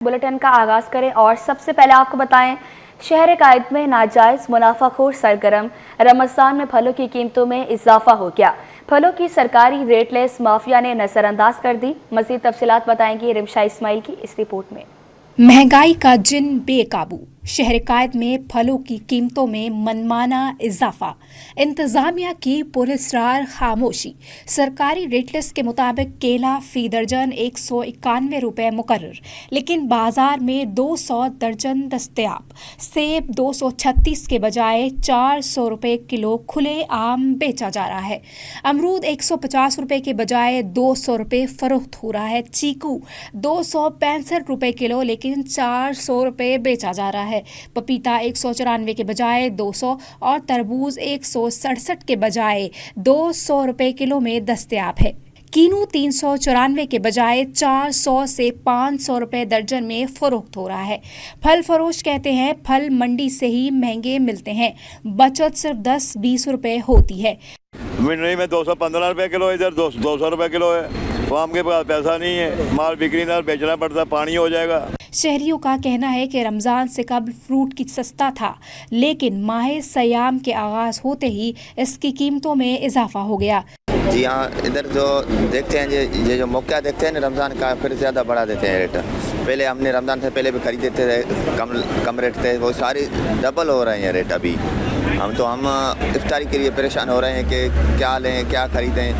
Bulletin का आगाज करें और सबसे पहले आपको बताएं, शहर कायद में नाजायज मुनाफाखोर सरगर्म। रमजान में फलों की कीमतों में इजाफा हो गया। फलों की सरकारी रेटलेस माफिया ने नजरअंदाज कर दी। मजीद तफसीलात बताएंगी रिमशा इस्माइल की इस रिपोर्ट में। महंगाई का जिन बेकाबू, शहर कायद में फलों की कीमतों में मनमाना इजाफा, इंतजामिया की पुरस्रार खामोशी। सरकारी रेटलिस्ट के मुताबिक केला फी दर्जन 191 रुपये मुकर्रर, लेकिन बाजार में 200 दर्जन दस्तयाब। सेब 236 के बजाय 400 रुपये किलो खुले आम बेचा जा रहा है। अमरूद 150 रुपये के बजाय 200 रुपये फरोख्त हो रहा है। चीकू 265 रुपये किलो, लेकिन 400 रुपये बेचा जा रहा है। पपीता 194 के बजाय 200 और तरबूज 167 के बजाय 200 रुपये किलो में दस्तयाब है। कीनू 394 के बजाय 400 से 500 रुपये दर्जन में फरोख्त हो रहा है। फल फरोश कहते हैं फल मंडी से ही महंगे मिलते हैं, बचत सिर्फ 10-20 रुपये होती है। मंडी में 215 रुपये किलो, इधर 200 रुपये किलो है। आम के पास पैसा नहीं है, माल बिक्री ना, बेचना पड़ता, पानी हो जाएगा। शहरियों का कहना है कि रमज़ान से कबल फ्रूट की सस्ता था, लेकिन माह सयाम के आगाज़ होते ही इसकी कीमतों में इजाफा हो गया। जी हाँ, इधर जो देखते हैं ये जो मौका देखते हैं ना रमज़ान का, फिर ज़्यादा बढ़ा देते हैं रेट। पहले हमने रमज़ान से पहले भी खरीदते थे, कम रेट थे, वो सारी डबल हो रहे हैं रेट अभी। हम इफ्तारी के लिए परेशान हो रहे हैं कि क्या लें, क्या ख़रीदें।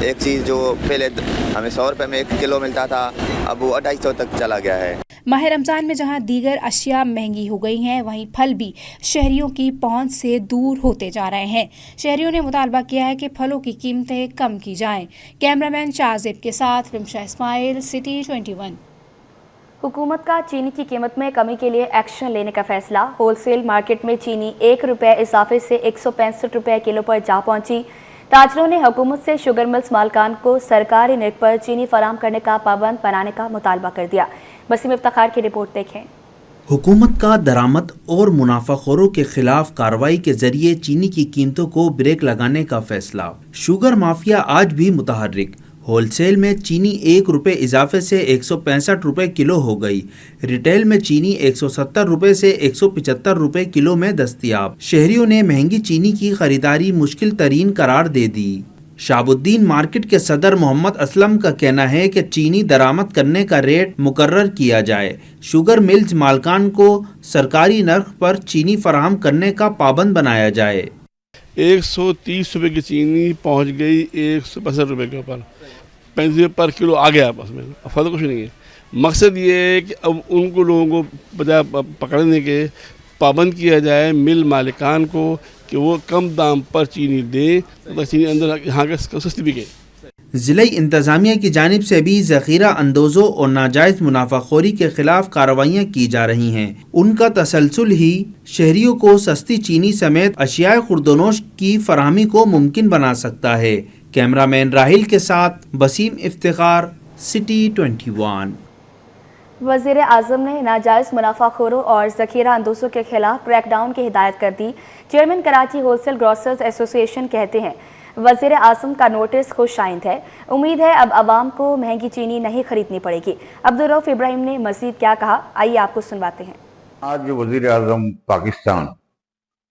एक चीज़ जो पहले हमें 100 रुपये में 1 किलो मिलता था, अब वो 250 तक चला गया है। माह रमज़ान में जहां दीगर अशिया महंगी हो गई हैं, वहीं फल भी शहरियों की पहुंच से दूर होते जा रहे हैं। शहरियों ने मुतालबा किया है कि फलों की कीमतें कम की जाएं। कैमरामैन शाहजेब के साथ रिमशा इस्माइल, सिटी 21। हुकूमत का चीनी की कीमत में कमी के लिए एक्शन लेने का फैसला। होलसेल मार्केट में चीनी 1 रुपये इजाफे से 165 रुपये किलो पर जा पहुंची। ताजरों ने हुकूमत से शुगर मिल्स मालकान को सरकारी निर्ख पर चीनी फराम करने का पाबंद बनाने का मुतालबा कर दिया। वसीम इफ्तिखार की रिपोर्ट देखें। हुकूमत का दरामद और मुनाफाखोरों के खिलाफ कार्रवाई के जरिए चीनी की कीमतों को ब्रेक लगाने का फैसला। शुगर माफिया आज भी मुतहर्रिक। होलसेल में चीनी 1 रुपये इजाफे से 165 रुपये किलो हो गई। रिटेल में चीनी 170 रुपये से 175 रुपये किलो में दस्तयाब। शहरियों ने महंगी चीनी की खरीदारी मुश्किल तरीन करार दे दी। शाबुद्दीन मार्केट के सदर मोहम्मद असलम का कहना है कि चीनी दरामद करने का रेट मुकर्रर किया जाए। शुगर मिल्स मालकान को सरकारी नर्ख पर चीनी फराहम करने का पाबंद बनाया जाए। 130 रुपये की चीनी पहुंच गई 165 रुपये के ऊपर, 35 रुपये पर किलो आ गया आपस में। फर्क कुछ नहीं है। मकसद ये है कि अब उनको लोगों को बजाय पकड़ने के पाबंद किया जाए मिल मालिकान को कि वो कम दाम पर चीनी दें, तो चीनी अंदर यहाँ के सस्ती बिके। ज़िला इंतज़ामिया की जानिब से भी ज़ख़ीरा अंदोज़ों और नाजायज़ मुनाफाखोरी के खिलाफ कार्रवाइयाँ की जा रही हैं। उनका तसलसल ही शहरियों को सस्ती चीनी समेत अशियाए खुर्दनोश की फराहमी को मुमकिन बना सकता है। कैमरामैन राहिल के साथ वसीम इफ्तिखार, सिटी 21। वज़ीर आज़म ने नाजायज़ मुनाफाखोरों और ज़ख़ीरा अंदोज़ों के खिलाफ क्रैकडाउन की हिदायत कर दी। Chairman Karachi wholesale grocers association कहते हैं वज़ीर आज़म का नोटिस खुशाइंद है। उम्मीद है अब आवाम को महंगी चीनी नहीं खरीदनी पड़ेगी। अब्दुर्रऊफ इब्राहिम ने मज़ीद क्या कहा, आइए आपको सुनवाते हैं। आज वज़ीर आज़म पाकिस्तान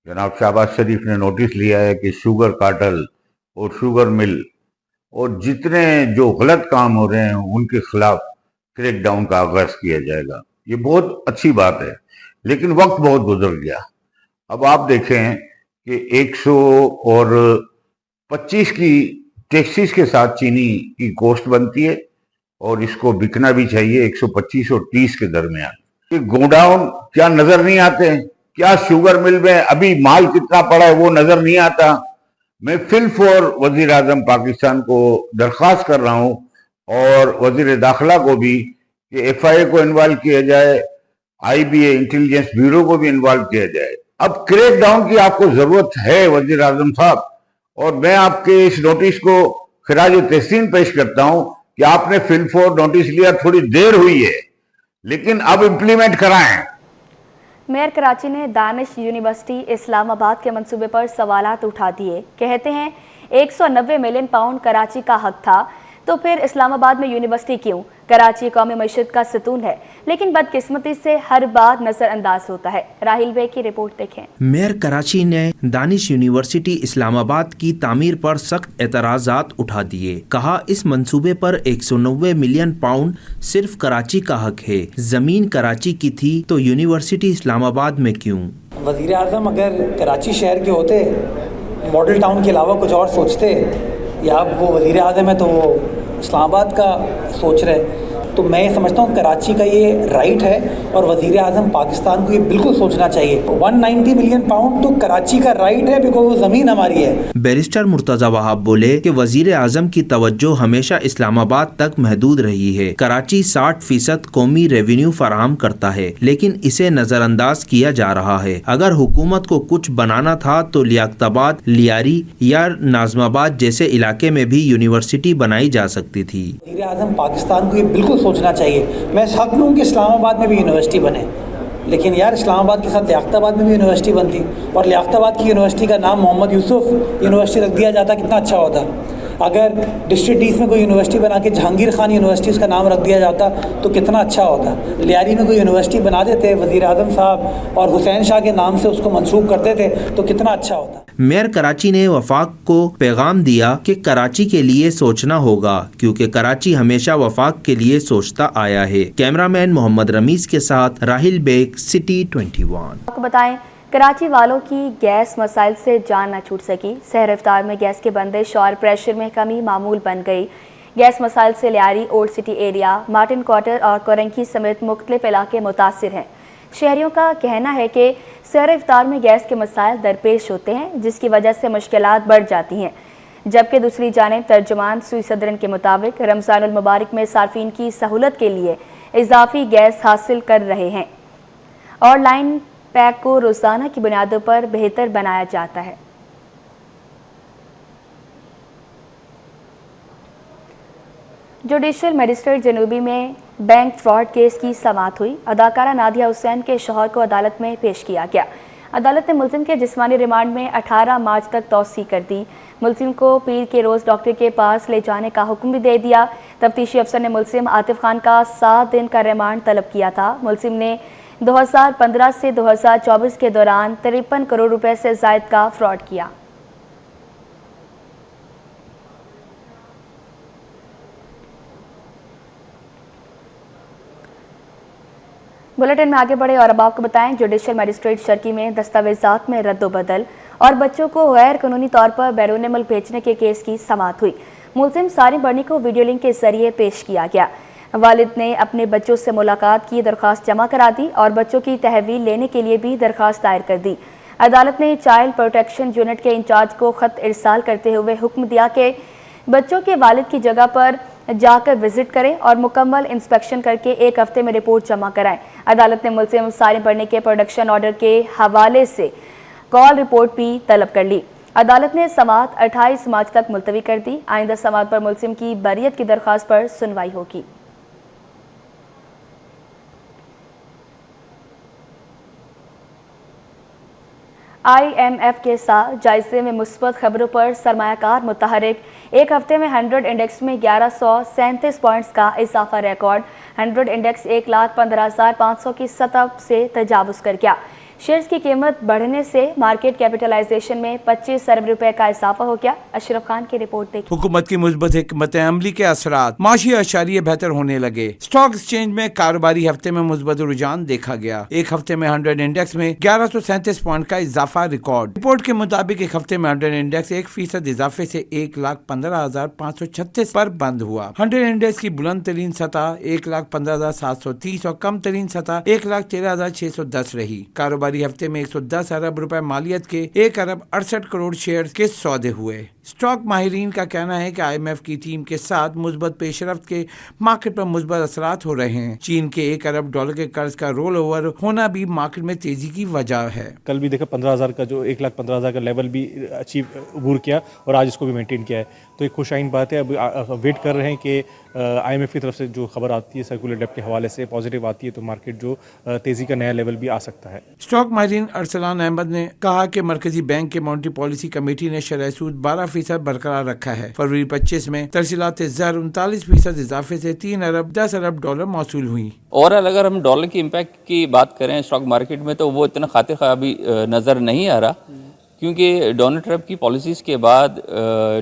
जनाब शहबाज शरीफ ने नोटिस लिया है कि शुगर कार्टेल और शुगर मिल और जितने जो गलत काम हो रहे हैं उनके खिलाफ क्रैक डाउन का आगाज किया जाएगा। ये बहुत अच्छी बात है, लेकिन वक्त बहुत गुजर गया। अब आप देखें कि 125 की टैक्सीज के साथ चीनी की कॉस्ट बनती है और इसको बिकना भी चाहिए 125 और 30 के दरमियान। ये गोडाउन क्या नजर नहीं आते? क्या शुगर मिल में अभी माल कितना पड़ा है वो नजर नहीं आता? मैं फिल फॉर वजीर आजम पाकिस्तान को दरख्वास्त कर रहा हूं और वजीर दाखिला को भी कि FIA को इन्वॉल्व किया जाए, IBA इंटेलिजेंस ब्यूरो को भी इन्वॉल्व किया जाए। अब क्रैक डाउन की आपको जरूरत है वजीर आजम साहब, और मैं आपके इस नोटिस को खिराज तहसीन पेश करता हूं कि आपने फिल फॉर नोटिस लिया, थोड़ी देर हुई है, लेकिन अब इम्प्लीमेंट कराएं। मेयर कराची ने दानिश यूनिवर्सिटी इस्लामाबाद के मंसूबे पर सवालात उठा दिए। कहते हैं 190 मिलियन पाउंड कराची का हक था तो फिर इस्लामाबाद में यूनिवर्सिटी क्यों? कराची कौमी मईशत का सतून है, लेकिन बदकिस्मती से हर बात नजरअंदाज होता है। राहिल बेग की रिपोर्ट देखें। मेयर कराची ने दानिश यूनिवर्सिटी इस्लामाबाद की तामीर पर सख्त एतराज़ात उठा दिए। कहा इस मंसूबे पर 190 मिलियन पाउंड सिर्फ कराची का हक है। जमीन कराची की थी तो यूनिवर्सिटी इस्लामाबाद में क्यों? वज़ीर आज़म अगर कराची शहर के होते, मॉडल टाउन के अलावा कुछ और सोचते, या वो वज़ीर आज़म है तो वो इस्लामाबाद का सोच रहे, तो मैं समझता हूँ कराची का ये राइट है और वज़ीर आज़म पाकिस्तान को ये बिल्कुल सोचना चाहिए। 190 मिलियन पाउंड तो कराची का राइट है, बिकॉज वो ज़मीन हमारी है। बैरिस्टर मुर्तज़ा वहाब बोले कि वज़ीर आज़म की तवज्जो हमेशा इस्लामाबाद तक महदूद रही है। कराची 60% कौमी रेवेन्यू फराहम करता है, लेकिन इसे नज़रअंदाज किया जा रहा है। अगर हुकूमत को कुछ बनाना था तो लियाकताबाद, लियारी या नाज़माबाद जैसे इलाके में भी यूनिवर्सिटी बनाई जा सकती थी। वज़ीर आज़म पाकिस्तान को ये बिल्कुल सोचना चाहिए। मैं इस हक में हूँ कि इस्लामाबाद में भी यूनिवर्सिटी बने, लेकिन यार इस्लामाबाद के साथ लियाकताबाद में भी यूनिवर्सिटी बनती, और लियाकताबाद की यूनिवर्सिटी का नाम मोहम्मद यूसुफ यूनिवर्सिटी रख दिया जाता, कितना अच्छा होता। अगर डिस्ट्रिक्ट ईस्ट में कोई यूनिवर्सिटी बना के जहांगीर खान यूनिवर्सिटी उसका नाम रख दिया जाता तो कितना अच्छा होता। लियारी में कोई यूनिवर्सिटी बना देते वज़ीर आज़म साहब और हुसैन शाह के नाम से उसको मंसूब करते थे तो कितना अच्छा होता। मेयर कराची ने वफाक को पैगाम दिया कि कराची के लिए सोचना होगा, क्योंकि कराची हमेशा वफाक के लिए सोचता आया है। कैमरामैन मोहम्मद रमीज के साथ राहिल बेग, सिटी 21। आपको बताएं, कराची वालों की गैस मसाइल से जान न छूट सकी। सहर इफ्तार में गैस की बंदिश और प्रेशर में कमी मामूल बन गई। गैस मसाइल से Lyari, old city area, Martin quarter और कोरंकी समेत मुख्तलिफ इलाके मुतासिर हैं। शहरियों का कहना है कि सहर इफ्तार में गैस के मसाइल दरपेश होते हैं, जिसकी वजह से मुश्किलात बढ़ जाती हैं। जबकि दूसरी जानिब तर्जुमान सुई सदरन के मुताबिक रमज़ानुल मुबारक में सार्फिन की सहूलत के लिए इजाफी गैस हासिल कर रहे हैं और लाइन पैक को रोज़ाना की बुनियादों पर बेहतर बनाया जाता है। जुडिशल मजिस्ट्रेट जनूबी में बैंक फ्रॉड केस की समाअत हुई। अदाकारा नादिया हुसैन के शौहर को अदालत में पेश किया गया। अदालत ने मुलजिम के जिस्मानी रिमांड में 18 मार्च तक तौसी कर दी। मुलजिम को पीर के रोज़ डॉक्टर के पास ले जाने का हुक्म भी दे दिया। तफ्तीशी अफसर ने मुलजिम आतिफ खान का 7 दिन का रिमांड तलब किया था। मुलजिम ने 2015 से 2024 के दौरान 53 करोड़ रुपए से ज़ायद का फ्रॉड किया। बुलेटिन में आगे बढ़े और अब आपको बताएं, जुडिशल मजिस्ट्रेट शर्की में दस्तावेजात में रद्दोबदल और बच्चों को गैर कानूनी तौर पर बैरून मुल्क भेजने के केस की समाअत हुई। मुलजिम सारिम बर्नी को वीडियो लिंक के जरिए पेश किया गया। वालिद ने अपने बच्चों से मुलाकात की दरख्वास्त जमा करा दी और बच्चों की तहवील लेने के लिए भी दरख्वास्त दायर कर दी। अदालत ने चाइल्ड प्रोटेक्शन यूनिट के इंचार्ज को खत इरसाल करते हुए हुक्म दिया कि बच्चों के वालिद की जगह पर जाकर विजिट करें और मुकम्मल इंस्पेक्शन करके 1 हफ्ते में रिपोर्ट जमा कराएं। अदालत ने मुलजिम सारिम बर्नी के प्रोडक्शन ऑर्डर के हवाले से कॉल रिपोर्ट भी तलब कर ली। अदालत ने समाअत 28 मार्च तक मुलतवी कर दी। आइंदा समाअत पर मुलजिम की बरियत की दरख्वास्त पर सुनवाई होगी। IMF के साथ जायजे में मुस्बत खबरों पर सरमायाकार मुतहरिक। 1 हफ्ते में 100 इंडेक्स में 1137 पॉइंट्स का इजाफा रिकॉर्ड। 100 इंडेक्स 1,15,500 की सतह से तजावुज़ कर गया। शेयर्स की कीमत बढ़ने से मार्केट कैपिटलाइजेशन में 25 अरब रुपए का इजाफा हो गया। अशरफ खान की रिपोर्ट देखिए। हुकूमत की मुस्बत हिकमत अमली के असरात माशी अशारिये बेहतर होने लगे। स्टॉक एक्सचेंज में कारोबारी हफ्ते में मुस्बत रुझान देखा गया। 1 हफ्ते में 100 इंडेक्स में 1137 पॉइंट का इजाफा रिकॉर्ड। रिपोर्ट के मुताबिक 1 हफ्ते में 100 इंडेक्स 1% इजाफे से 1,15,536 पर बंद हुआ। 100 इंडेक्स की बुलंद तरीन सतह 1,15,730 और कम तरीन सतह 1,13,610 रही। कारोबारी हफ्ते में 110 अरब रुपए मालियत के 1 अरब 68 करोड़ शेयर के सौदे हुए। स्टॉक माहिरीन का कहना है कि IMF की टीम के साथ मुस्बत पेशरफ्त के मार्केट पर मुस्बत असरात हो रहे हैं। चीन के $1 अरब के कर्ज का रोल ओवर होना भी मार्केट में तेजी की वजह है। कल भी देखा 15,000 का जो 1,15,000 का लेवल भी अचीव अबूर किया और आज इसको भी मेंटेन किया है, तो एक खुशाइन बात है। अब वेट कर रहे हैं कि IMF की तरफ से जो खबर आती है सर्कुलर डेप्ट के हवाले से पॉजिटिव आती है तो मार्केट जो तेज़ी का नया लेवल भी आ सकता है। स्टॉक माहिरीन अरसलान अहमद ने कहा कि मरकजी बैंक के मॉनेटरी पॉलिसी कमेटी ने शरह सूद 12% बरकरार रखा है। फरवरी 25 में तरसीलात ज़र 39% इजाफे से 3 अरब 10 अरब डॉलर मौसूल हुई। ओवरऑल अगर हम डॉलर की इम्पैक्ट की बात करें स्टॉक मार्केट में तो वो इतना खातिर ख़राबी नज़र नहीं आ रहा, क्योंकि डोनाल्ड ट्रंप की पॉलिसीज़ के बाद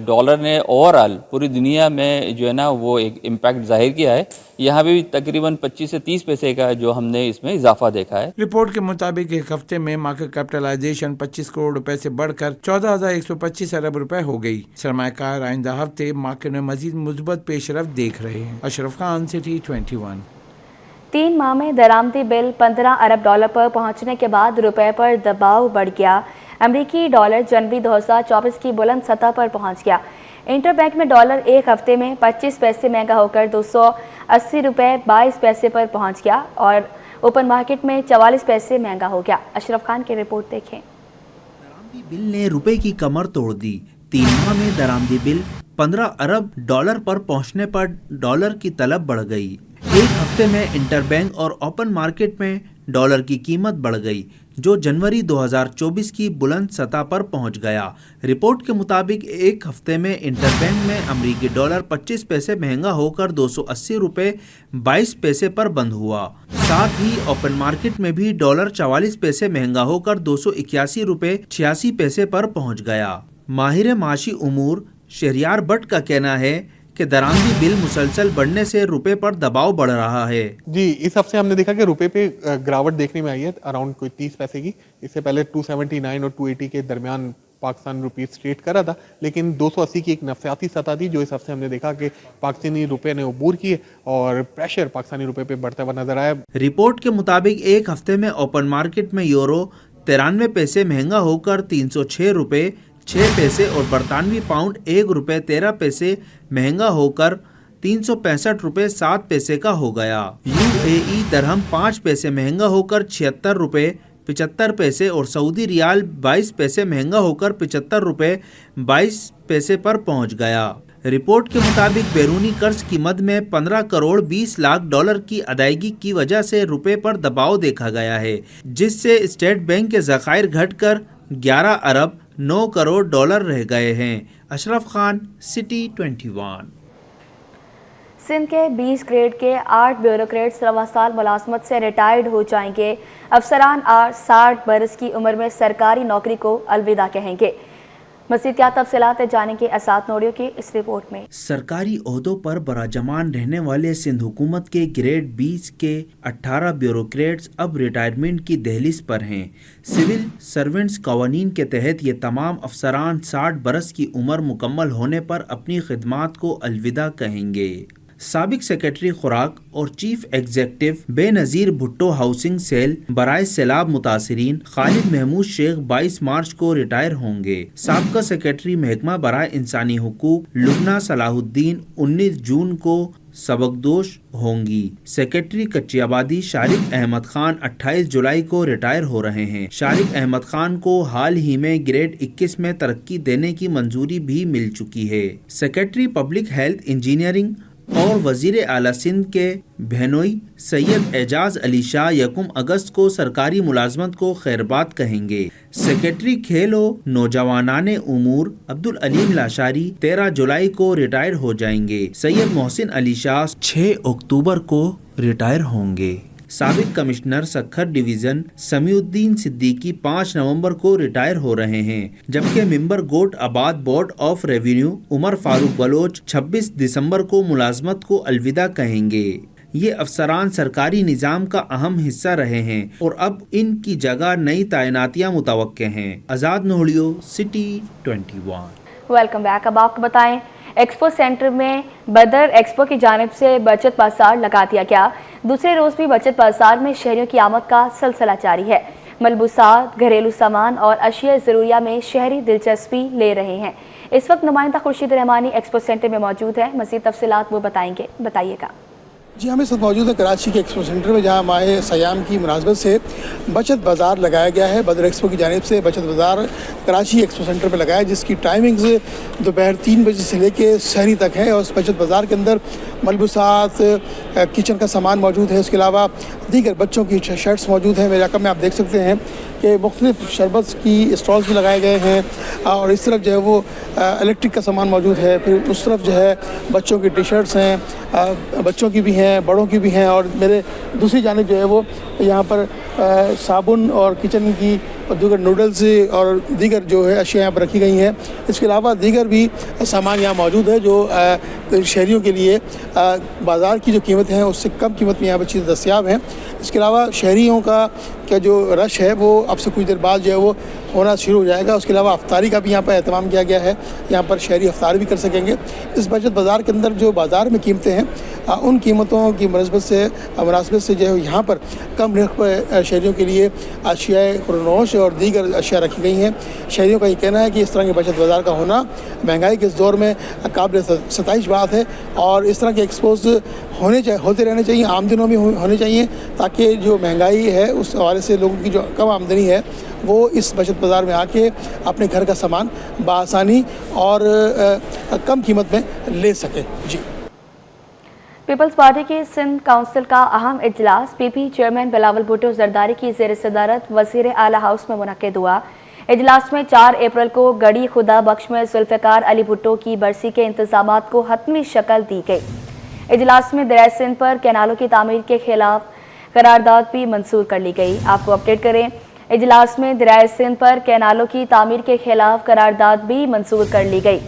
डॉलर ने ओवरऑल पूरी दुनिया में जो है ना वो एक इम्पैक्ट जाहिर किया है। यहाँ भी तकरीबन 25 से 30 पैसे का जो हमने इसमें इजाफा देखा है। रिपोर्ट के मुताबिक एक हफ्ते में मार्केट कैपिटलाइजेशन 25 करोड़ रुपए से बढ़कर 14,125 अरब रुपए हो गई। सरमायाकार आइंदा हफ्ते मार्केट में मजीद मुस्बत पेशरफ्त देख रहे हैं। अशरफ खान, सिटी 21। 3 माह में दरामदी बिल 15 अरब डॉलर पर पहुंचने के बाद रुपए पर दबाव बढ़ गया। अमरीकी डॉलर जनवरी 2024 की बुलंद सतह पर पहुंच गया। इंटरबैंक में डॉलर एक हफ्ते में 25 पैसे महंगा होकर 280 रुपये 22 पैसे पर पहुंच गया और ओपन मार्केट में 44 पैसे महंगा हो गया। अशरफ खान की रिपोर्ट देखें। दरामदी बिल ने रुपए की कमर तोड़ दी। 3 माह में दरामदी बिल 15 अरब डॉलर पर पहुंचने पर डॉलर की तलब बढ़ गई। एक हफ्ते में इंटरबैंक और ओपन मार्केट में डॉलर की कीमत बढ़ गई, जो जनवरी 2024 की बुलंद सतह पर पहुंच गया। रिपोर्ट के मुताबिक एक हफ्ते में इंटरबैंक में अमरीकी डॉलर 25 पैसे महंगा होकर 280 रुपये 22 पैसे पर बंद हुआ। साथ ही ओपन मार्केट में भी डॉलर 44 पैसे महंगा होकर 281 रुपये 86 पैसे पर पहुंच गया। माहिर माशी उमूर शहरियार भट्ट का कहना है कि दरामदी बिल मुसलसल बढ़ने से रुपए पर दबाव बढ़ रहा है। जी, इस हफ्ते हमने देखा कि रुपए पे गिरावट देखने में आई है अराउंड कोई 30 पैसे की। इससे पहले 279 और 280 के दरमियान पाकिस्तान रुपीस ट्रेड कर रहा था, लेकिन 280 की एक नफसियाती सतह थी जो इस हफ्ते हमने देखा कि पाकिस्तानी रुपए ने अबूर किए और प्रेशर पाकिस्तानी रुपए पे बढ़ता हुआ नजर आया। रिपोर्ट के मुताबिक एक हफ्ते में ओपन मार्केट में यूरो 93 पैसे महंगा होकर 306 रुपये 6 पैसे और बरतानवी पाउंड 1 रुपये 13 पैसे महंगा होकर 365 रुपये 7 पैसे का हो गया। UAE दरहम 5 पैसे महंगा होकर 76 रुपये 75 पैसे और सऊदी रियाल 22 पैसे महंगा होकर 75 रुपये 22 पैसे पर पहुंच गया। रिपोर्ट के मुताबिक बैरूनी कर्ज की मद में 15 करोड़ 20 लाख डॉलर की अदायगी की वजह से रुपए पर दबाव देखा गया है, जिससे स्टेट बैंक के ज़खायर घटकर 11 अरब 9 करोड़ डॉलर रह गए हैं। अशरफ खान, सिटी 21। सिंध के 20 ग्रेड के 8 ब्यूरोक्रेट्स रवा साल मुलाजमत से रिटायर्ड हो जाएंगे। अफसरान 60 बरस की उम्र में सरकारी नौकरी को अलविदा कहेंगे। मज़ीद क्या तफसीलात जानेंगे असाद नोडियो की इस रिपोर्ट में। सरकारी ओहदों पर बराजमान रहने वाले सिंध हुकूमत के ग्रेड 20 के 18 ब्यूरोक्रेट्स अब रिटायरमेंट की दहलीज पर हैं। सिविल सर्वेंट्स कवानीन के तहत ये तमाम अफसरान 60 बरस की उम्र मुकम्मल होने पर अपनी खिदमात को अलविदा कहेंगे। साबिक सेक्रेटरी खुराक और chief executive Benazir Bhutto housing cell बराए सैलाब मुतासरीन खालिद महमूद शेख 22 मार्च को रिटायर होंगे। साबका सेक्रेटरी महकमा बराए इंसानी हुकूक लुबना सलाहुद्दीन 19 जून को सबकदोश होंगी। सेक्रेटरी कच्ची आबादी शारिक अहमद खान 28 जुलाई को रिटायर हो रहे हैं। शारिक अहमद खान को हाल ही में ग्रेड 21 में तरक्की देने की मंजूरी भी मिल चुकी है। सेक्रेटरी पब्लिक हेल्थ इंजीनियरिंग और वजीर आला सिंध के बहनोई सैयद एजाज अली शाह 1 अगस्त को सरकारी मुलाजमत को खैरबाद कहेंगे। सेक्रेटरी खेल और नौजवानाने उमूर अब्दुल अलीम लाशारी 13 जुलाई को रिटायर हो जाएंगे। सैयद मोहसिन अली शाह 6 अक्टूबर को रिटायर होंगे। साबिक कमिश्नर सखर डिवीज़न समीउद्दीन सिद्दीकी 5 नवंबर को रिटायर हो रहे हैं, जबकि member Goth Abad board of revenue Umar Farooq Baloch 26 दिसंबर को मुलाजमत को अलविदा कहेंगे। ये अफसरान सरकारी निज़ाम का अहम हिस्सा रहे हैं और अब इनकी जगह नई तैनातियाँ मुतवक्के हैं। आज़ाद नोहड़ियो, सिटी 21। Welcome back. अब आपको बताएं, एक्सपो सेंटर में बदर एक्सपो की जानिब से बचत बाजार लगा दिया गया। दूसरे रोज़ भी बचत बाजार में शहरियों की आमद का सिलसिला जारी है। मलबूसात, घरेलू सामान और अशिया ज़रूरिया में शहरी दिलचस्पी ले रहे हैं। इस वक्त नुमाइंदा खुर्शीद रहमानी एक्सपो सेंटर में मौजूद है। मज़ीद तफसीलात वो बताएंगे, बताइएगा। जी हम इस वक्त मौजूद है कराची के एक्सपो सेंटर में, जहां माह सयाम की मुनासबत से बचत बाज़ार लगाया गया है। बदर एक्सपो की जानिब से बचत बाज़ार कराची एक्सपो सेंटर में लगाया है, जिसकी टाइमिंग्स दोपहर 3 बजे से लेके सहरी तक है। और उस बचत बाज़ार के अंदर मलबूसात, किचन का सामान मौजूद है। उसके अलावा दीगर बच्चों की शर्ट्स मौजूद हैं। मेरे रकम में आप देख सकते हैं कि मुख्तलिफ शरबत की स्टॉल्स भी लगाए गए हैं। और इस तरफ जो है वो इलेक्ट्रिक का सामान मौजूद है। फिर उस तरफ जो है बच्चों की टी शर्ट्स हैं, बच्चों की भी हैं, बड़ों की भी हैं। और मेरे दूसरी जानिब जो है वो यहाँ पर साबुन और किचन की और दीगर नूडल्स और दीगर जो है अशिया यहाँ पर रखी गई हैं। इसके अलावा दीगर भी सामान यहाँ मौजूद है जो शहरियों के लिए बाज़ार की जो कीमत है उससे कम कीमत में यहाँ पर चीज़ें दस्तयाब हैं। इसके अलावा शहरियों का जो रश है वो अब से कुछ देर बाद जो है वो होना शुरू हो जाएगा। उसके अलावा अफ्तारी का भी यहाँ पर एहतमाम किया गया है। यहाँ पर शहरी अफ्तार भी कर सकेंगे। इस बचत बाज़ार के अंदर जो बाज़ार में कीमतें हैं उन कीमतों की मुनासबत से जो है यहाँ पर कम रेट पर शहरियों के लिए अशियाए खुरनोश और दीगर अशिया रखी गई हैं। शहरियों का ये कहना है कि इस तरह के बचत बाज़ार का होना महंगाई के इस दौर में काबिल सताइश बात है। और इस तरह के एक्सपोज होते रहने चाहिए, आम दिनों में होने चाहिए, ताकि जो महंगाई है उस हवाले से लोगों की जो कम आमदनी है वो इस बचत बाज़ार में आके अपने घर का सामान बआसानी और कम कीमत में ले सके। जी। पीपल्स पार्टी की सिंध काउंसिल का अहम इजलास पीपी चेयरमैन बिलावल भुट्टो जरदारी की ज़ेर सदारत वज़ीर आला हाउस में मुनक़िद हुआ। इजलास में 4 अप्रैल को गड़ी खुदा बख्श में जुल्फ़िकार अली भुट्टो की बरसी के इंतज़ामात को हतमी शक्ल दी गई। इजलास में दरियाए सिंध पर कैनालों की तामीर के खिलाफ करारदाद भी मंजूर कर ली गई। आपको अपडेट करें, इजलास में दरियाए सिंध पर कैनालों की तामीर के खिलाफ करारदाद भी मंजूर कर ली गई।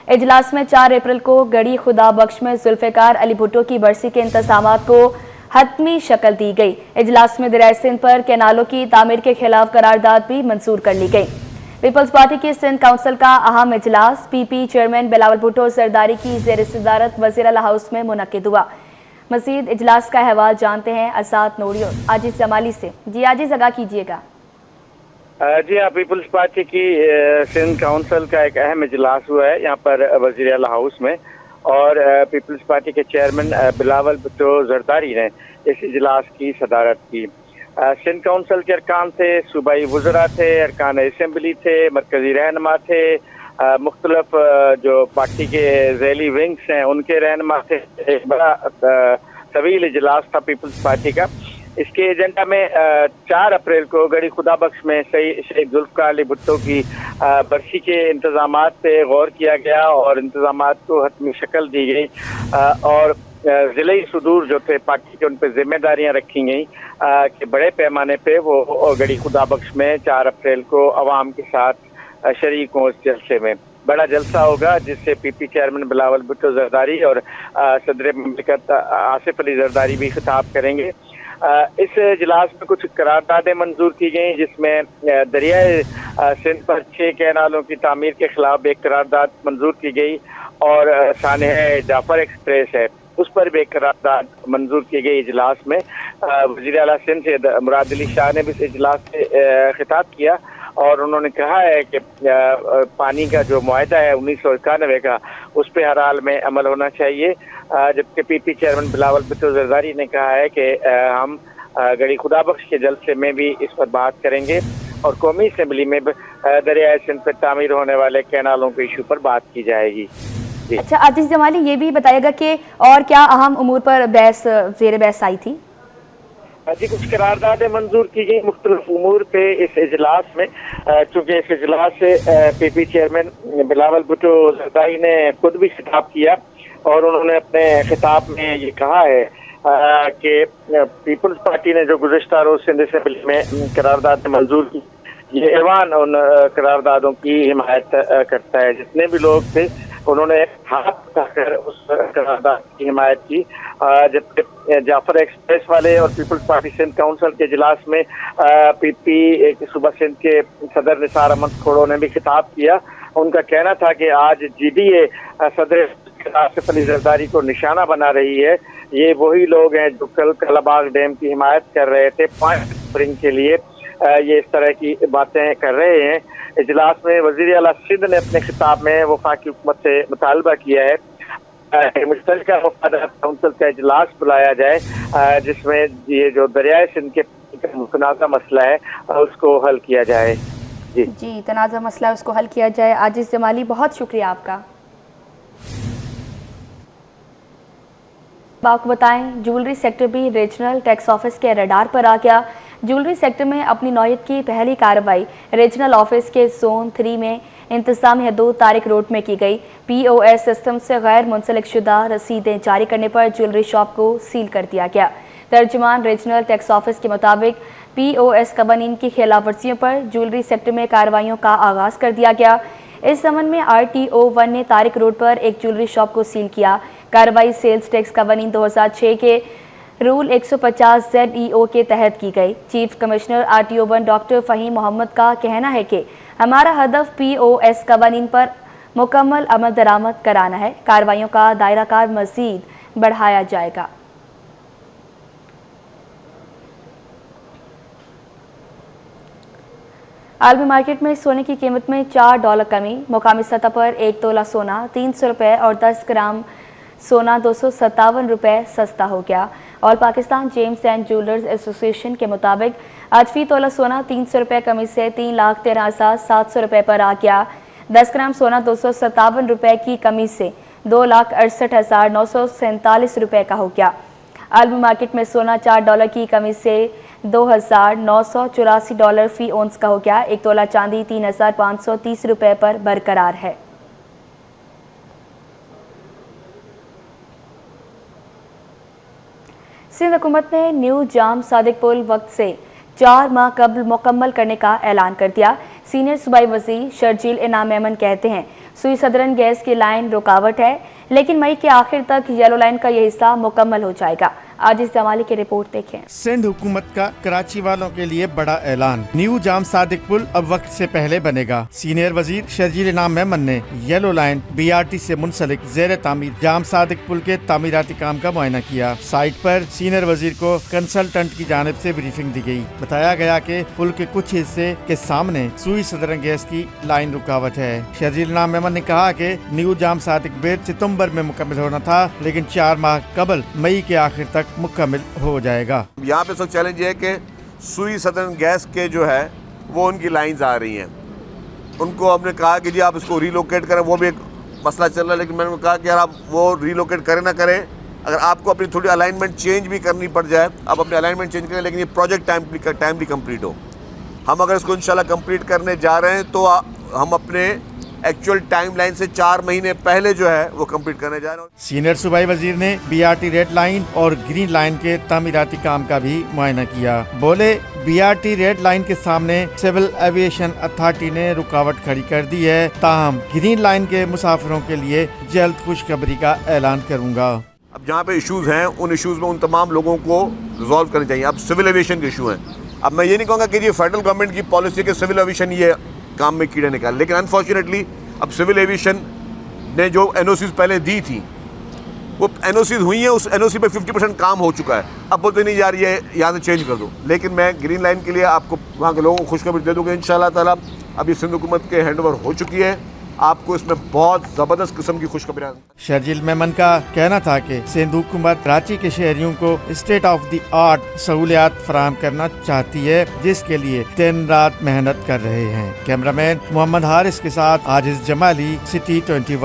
इजलास में 4 अप्रैल को गड़ी खुदा बख्श में जुल्फ़िकार अली भुट्टो की बरसी के इंतज़ामात को हतमी शक्ल दी गई। इजलास में दरियाए सिंध पर कैनालों की तामीर के खिलाफ करारदाद भी मंजूर कर ली गई। पीपल्स पार्टी की सिंध काउंसिल का अहम इजलास पीपी चेयरमैन बिलावल भुट्टो जरदारी की ज़ेर सदारत वज़ीर आला हाउस में मुनक़िद हुआ। मज़ीद इजलास का अहवाल जानते हैं आज़ाद नूरी और आजिज़ जमाली से। जी आजिज़, आगाह कीजिएगा। जी हाँ, पीपल्स पार्टी की सिंध काउंसिल का एक अहम इजलास हुआ है यहाँ पर वज़ीर आला हाउस में। और पीपल्स पार्टी के चेयरमैन बिलावल भुट्टो जरदारी ने इस इजलास की सदारत की। सिंध काउंसिल के अरकान थे, सूबाई वज़रा थे, अरकान असम्बली थे, मरकज़ी रहनुमा थे, मुख्तलिफ जो पार्टी के ज़ैली विंग्स हैं उनके रहनुमा थे। एक बड़ा तवील इजलास था पीपल्स पार्टी का। इसके एजेंडा में 4 अप्रैल को गड़ी खुदा बख्श में शेख जुल्फ़िकार अली भुट्टो की बरसी के इंतज़ामात पे गौर किया गया और इंतज़ामात को हतमी शक्ल दी गई। और ज़िले सदूर जो थे पार्टी के, उन पर जिम्मेदारियां रखी गई कि बड़े पैमाने पे वो गड़ी खुदा बख्श में 4 अप्रैल को अवाम के साथ शरीक हों। इस जलसे में बड़ा जलसा होगा जिससे पीपी चेयरमैन बिलावल भुट्टो जरदारी और सदर ममलिकत आसिफ अली जरदारी भी खिताब करेंगे। इस इजलास में कुछ करारदादें मंजूर की गई, जिसमें दरियाए सिंध पर 6 कैनालों की तामीर के खिलाफ एक करारदाद मंजूर की गई और सानह जाफर एक्सप्रेस है उस पर भी एक करारदाद मंजूर की गई इजलास में। वज़ीर आला सिंध से मुराद अली शाह ने भी इस इजलास से खिताब किया और उन्होंने कहा है कि पानी का जो मुआहदा है 1991 का, उस पर हर हाल में अमल होना चाहिए। जबकि पीपी चेयरमैन बिलावल भुट्टो जरदारी ने कहा है कि हम गड़ी खुदा बख्श के जलसे में भी इस पर बात करेंगे और कौमी असम्बली में दरियाए सिंध पर तामीर होने वाले कैनालों के इशू पर बात की जाएगी। अच्छा आजिज़ जमाली, ये भी बताइएगा कि और क्या अहम उमूर पर ज़ेर बहस आई थी? जी, कुछ करारदादें मंजूर की गई मुख्तलिफ उमूर पे इस इजलास में। चूँकि इस इजलास से पीपी चेयरमैन बिलावल भुट्टो जरदारी ने खुद भी खिताब किया और उन्होंने अपने खिताब में ये कहा है कि पीपल्स पार्टी ने जो गुज़िश्ता रोज़ सिंध असेंबली में करारदादें मंजूर की, ये ऐवान उन करारदादों की हिमायत करता है। जितने भी लोग थे उन्होंने हाथ उठाकर उस करारदाद की हिमायत की। जबकि जाफर एक्सप्रेस वाले और पीपल्स पार्टी सिंध काउंसिल के इजलास में पीपी सूबा सिंध के सदर निसार अहमद खोड़ो ने भी खिताब किया। उनका कहना था कि आज जीडीए सदर आसिफ अली जरदारी को निशाना बना रही है। ये वही लोग हैं जो कल कलाबाग डैम की हिमायत कर रहे थे पॉइंट स्प्रिंग के लिए, ये इस तरह की बातें कर रहे हैं। इजलास में वज़ीर आला सिंध ने अपने खिताब में वफाकी हुकूमत से मुतालबा किया है मुश्तरका वफादार काउंसिल का इजलास बुलाया जाए जिसमें ये जो दरियाए सिंध के मुतनाज़ा मसला है उसको हल किया जाए। जी तनाज़ा मसला उसको हल किया जाए। आजिज़ जमाली, बहुत शुक्रिया आपका। आपको बताएं, ज्वेलरी सेक्टर भी रीजनल टैक्स ऑफिस के रडार पर आ गया। ज्वेलरी सेक्टर में अपनी नौयत की पहली कार्रवाई रीजनल ऑफिस के जोन 3 में इंतजामी हदूद तारिक रोड में की गई। POS सिस्टम से गैर मुंसलिक शुदा रसीदें जारी करने पर ज्वेलरी शॉप को सील कर दिया गया। तर्जुमान रीजनल टैक्स ऑफिस के मुताबिक POS कवानीन की खिलाफ वर्जियों पर ज्वेलरी सेक्टर में कार्रवाइयों का आगाज़ कर दिया गया। इस संबंध में RTO 1 ने तारिक रोड पर एक ज्वेलरी शॉप को सील किया। कार्रवाई सेल्स टैक्स कवानीन 2006 के रूल 150 ZEO के तहत की गई। Chief commissioner RTO 1 doctor Faheem Mohammad का कहना है कि हमारा हदफ POS कवानीन पर मुकम्मल अमल दरामद कराना है। कार्रवाइयों का दायरा कार मज़ीद बढ़ाया जाएगा। आलमी मार्केट में सोने की कीमत में $4 कमी। मुकामी सतह पर 1 तोला सोना 300 रुपये और 10 ग्राम सोना 257 रुपये सस्ता हो गया। All Pakistan James and jewellers association के मुताबिक आज फी तोला सोना 300 रुपये कमी से 3,13,700 रुपये पर आ गया। 10 ग्राम सोना 257 रुपये की कमी से 2,68,947 रुपये का हो गया। आलमी मार्केट में सोना $4 की कमी से $2,984 फी ओंस का हो गया। 1 तोला चांदी 3,530 रुपये पर बरकरार है। सिंध हुकूमत ने न्यू जाम सादिक पुल वक्त से 4 माह कबल मुकम्मल करने का ऐलान कर दिया। सीनियर सूबाई वज़ीर शर्जील इनाम मेमन कहते हैं सुई सदरन गैस की लाइन रुकावट है, लेकिन मई के आखिर तक येलो लाइन का यह हिस्सा मुकम्मल हो जाएगा। आज इस जमाले की रिपोर्ट देखें। सिंध हुकूमत का कराची वालों के लिए बड़ा ऐलान। न्यू जाम सादिक पुल अब वक्त से पहले बनेगा। सीनियर वजीर शर्जील इनाम मेमन ने येलो लाइन BRT से मुंसलिक जेर तामीर जाम सादिक पुल के तामीराती काम का मुआयना किया। साइट पर सीनियर वजीर को कंसल्टेंट की जानिब से ब्रीफिंग दी गई। बताया गया कि पुल के कुछ हिस्से के सामने सुई सदरन गैस की लाइन रुकावट है। शर्जील इनाम मेमन ने कहा कि न्यू जाम सादिक ब्रिज सितंबर में मुकम्मल होना था, लेकिन 4 माह कबल मई के आखिर तक मुकम्मल हो जाएगा। यहाँ पे सब चैलेंज है कि सुई सदर्न गैस के जो है वो उनकी लाइंस आ रही हैं। उनको हमने कहा कि जी आप इसको रीलोकेट करें, वो भी एक मसला चल रहा है, लेकिन मैंने कहा कि यार आप वो रीलोकेट करें ना करें, अगर आपको अपनी थोड़ी अलाइनमेंट चेंज भी करनी पड़ जाए आप अपनी अलाइनमेंट चेंज करें, लेकिन ये प्रोजेक्ट टाइमली कंप्लीट हो। हम अगर इसको इंशाल्लाह कंप्लीट करने जा रहे हैं तो हम अपने एक्चुअल टाइम लाइन से 4 महीने पहले जो है वो कंप्लीट करने जा रहे हैं। सीनियर सूबाई वजीर ने BRT रेड लाइन और ग्रीन लाइन के तामीराती काम का भी मुआयना किया। बोले BRT रेड लाइन के सामने सिविल एविएशन अथॉरिटी ने रुकावट खड़ी कर दी है, ताहम ग्रीन लाइन के मुसाफिरों के लिए जल्द खुशखबरी का ऐलान करूँगा। अब जहाँ पे इश्यूज हैं उन इश्यूज में उन तमाम लोगों को रिजॉल्व करने चाहिए। अब सिविल एविएशन के इशू हैं। अब मैं ये नहीं कहूँगा कि ये फेडरल गवर्नमेंट की पॉलिसी के सिविल एविएशन ये काम में कीड़े निकाल, लेकिन अनफॉर्चुनेटली अब सिविल एविएशन ने जो NOCs पहले दी थी वो NOCs हुई हैं, उस NOC पे 50% काम हो चुका है। अब बोलते नहीं जा रही है यहाँ से चेंज कर दो, लेकिन मैं ग्रीन लाइन के लिए आपको वहाँ के लोगों को खुशखबरी दे दूँगा इंशाल्लाह ताला। अभी सिंध हुकूमत के हैंडओवर हो चुकी है, आपको इसमें बहुत ज़बरदस्त किस्म की खुशखबरी। शर्जील मेमन का कहना था कि सिंध हुकूमत कराची के शहरियों को स्टेट ऑफ द आर्ट सहूलियात फराहम करना चाहती है, जिसके लिए दिन रात मेहनत कर रहे हैं। कैमरामैन मोहम्मद हारिस के साथ आजिज जमाली, सिटी 21।